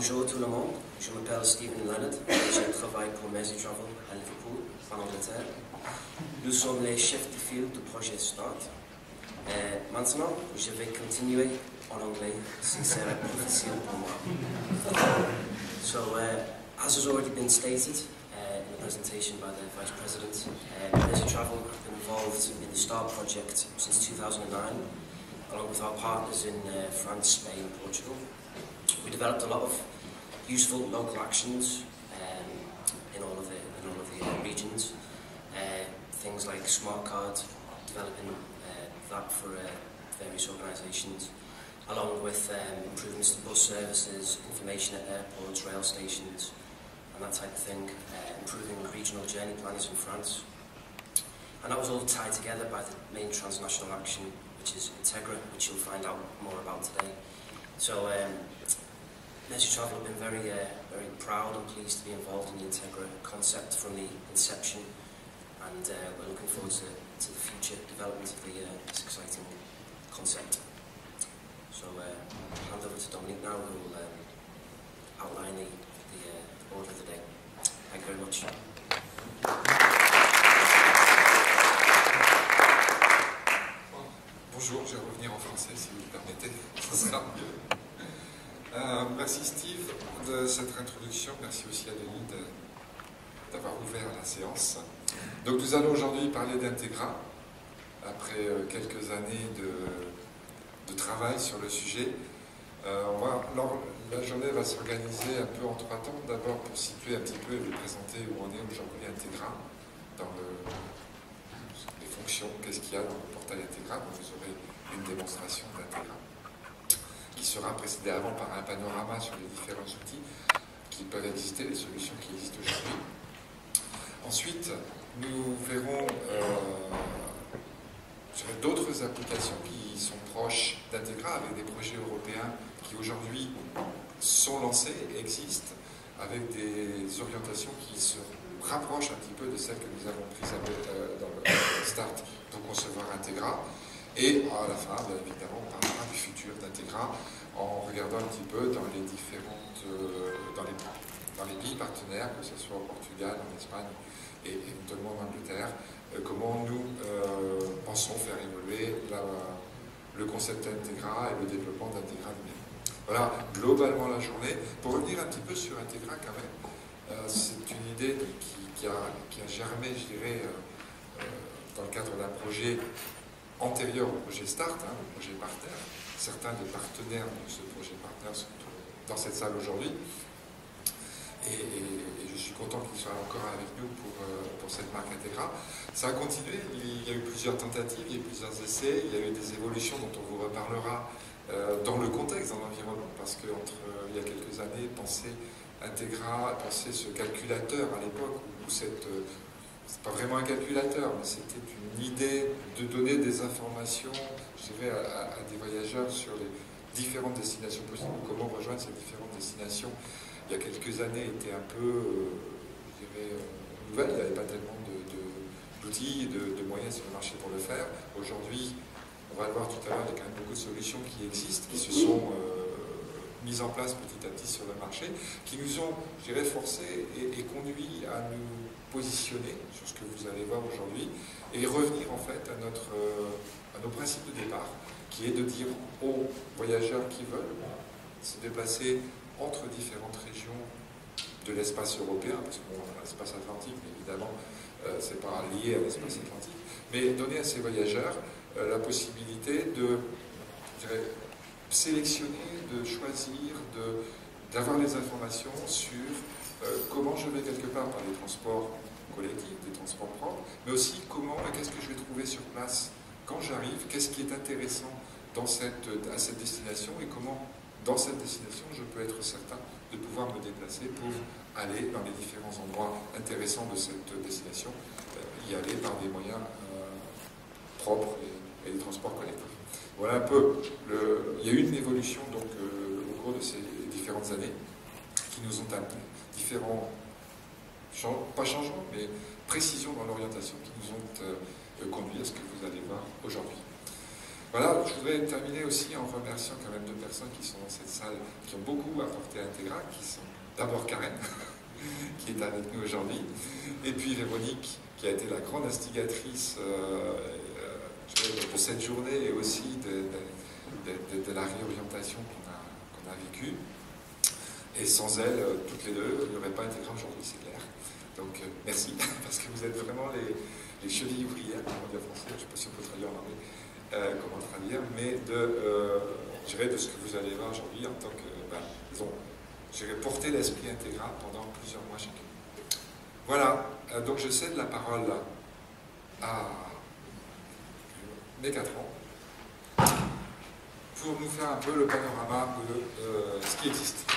Bonjour tout le monde, je m'appelle Stephen Leonard et je travaille pour Mersey Travel à Liverpool, en Angleterre. Nous sommes les chefs de file du projet START. Maintenant, je vais continuer en anglais si c'est plus facile pour moi. So, as has already been stated in the presentation by the Vice President, Mersey Travel have been involved in the START project since 2009, along with our partners in France, Spain and Portugal. We developed a lot of useful local actions in all of the regions. Things like smart card, developing that for various organisations, along with improvements to bus services, information at airports, rail stations, and that type of thing. Improving regional journey planners in France, and that was all tied together by the main transnational action, which is Integra, which you'll find out more about today. So. Mersey Travel have been very proud and pleased to be involved in the Integra concept from the inception, and we're looking forward to the future development of this exciting concept. So I'll hand over to Dominique now, who will outline the order of the day. Thank you very much. Bonjour, je vais revenir en français si vous le permettez, ce sera mieux. Merci Steve de cette introduction, merci aussi à Denis d'avoir ouvert la séance. Donc nous allons aujourd'hui parler d'Integra, après quelques années de travail sur le sujet. La journée va s'organiser un peu en trois temps, d'abord pour situer un petit peu et vous présenter où on est aujourd'hui Integra, dans les fonctions, qu'est-ce qu'il y a dans le portail Integra, donc vous aurez une démonstration d'Integra, qui sera précédé avant par un panorama sur les différents outils qui peuvent exister, les solutions qui existent aujourd'hui. Ensuite, nous verrons d'autres applications qui sont proches d'Integra, avec des projets européens qui aujourd'hui sont lancés, existent, avec des orientations qui se rapprochent un petit peu de celles que nous avons prises dans le START pour concevoir Integra. Et à la fin, bien évidemment, on parlera du futur d'Integra en regardant un petit peu dans les différentes, dans les pays partenaires, que ce soit au Portugal, en Espagne et éventuellement en Angleterre, comment nous pensons faire évoluer le concept d'Integra et le développement d'Integra lui-même. Voilà globalement la journée. Pour revenir un petit peu sur Integra quand même, c'est une idée qui a germé, je dirais, dans le cadre d'un projet antérieur au projet START, le projet Partner. Certains des partenaires de ce projet Partner sont dans cette salle aujourd'hui. Et je suis content qu'ils soient encore avec nous pour cette marque Integra. Ça a continué, il y a eu plusieurs tentatives, il y a eu plusieurs essais, il y a eu des évolutions dont on vous reparlera dans le contexte, dans l'environnement, parce il y a quelques années, penser Integra, penser ce calculateur à l'époque, où c'est pas vraiment un calculateur, mais c'était une idée de donner des informations, je dirais, à des voyageurs sur les différentes destinations possibles, comment rejoindre ces différentes destinations. Il y a quelques années, était un peu, je dirais, nouvelle, il n'y avait pas tellement d'outils, de moyens sur le marché pour le faire. Aujourd'hui, on va le voir tout à l'heure, il y a quand même beaucoup de solutions qui existent, qui se sont mises en place petit à petit sur le marché, qui nous ont, je dirais, forcés et conduits à nous positionner sur ce que vous allez voir aujourd'hui et revenir en fait à nos principes de départ, qui est de dire aux voyageurs qui veulent se déplacer entre différentes régions de l'espace européen, parce qu'on a l'espace atlantique, mais évidemment c'est pas lié à l'espace atlantique, mais donner à ces voyageurs la possibilité de, je dirais, sélectionner, de choisir, d'avoir les informations sur comment je vais quelque part par les transports collectifs, des transports propres, mais aussi comment et qu'est-ce que je vais trouver sur place quand j'arrive, qu'est-ce qui est intéressant à cette destination et comment, dans cette destination, je peux être certain de pouvoir me déplacer pour aller dans les différents endroits intéressants de cette destination, y aller par des moyens propres et des transports collectifs. Voilà un peu, il y a eu une évolution donc, au cours de ces différentes années qui nous ont amené différents, pas changements, mais précisions dans l'orientation qui nous ont conduit à ce que vous allez voir aujourd'hui. Voilà, je voudrais terminer aussi en remerciant quand même deux personnes qui sont dans cette salle, qui ont beaucoup apporté à Integra, qui sont d'abord Karen, qui est avec nous aujourd'hui, et puis Véronique, qui a été la grande instigatrice de cette journée et aussi de la réorientation qu'on a vécue. Et sans elles, toutes les deux, il n'y aurait pas Integra aujourd'hui, c'est clair. Donc merci, parce que vous êtes vraiment les chevilles ouvrières, comme on dit en français, je ne sais pas si on peut traduire en anglais, comment traduire, mais je dirais de ce que vous allez voir aujourd'hui en tant que, disons, je vais porter l'esprit Integra pendant plusieurs mois chacun. Voilà, donc je cède la parole à mes 4 ans pour nous faire un peu le panorama de ce qui existe.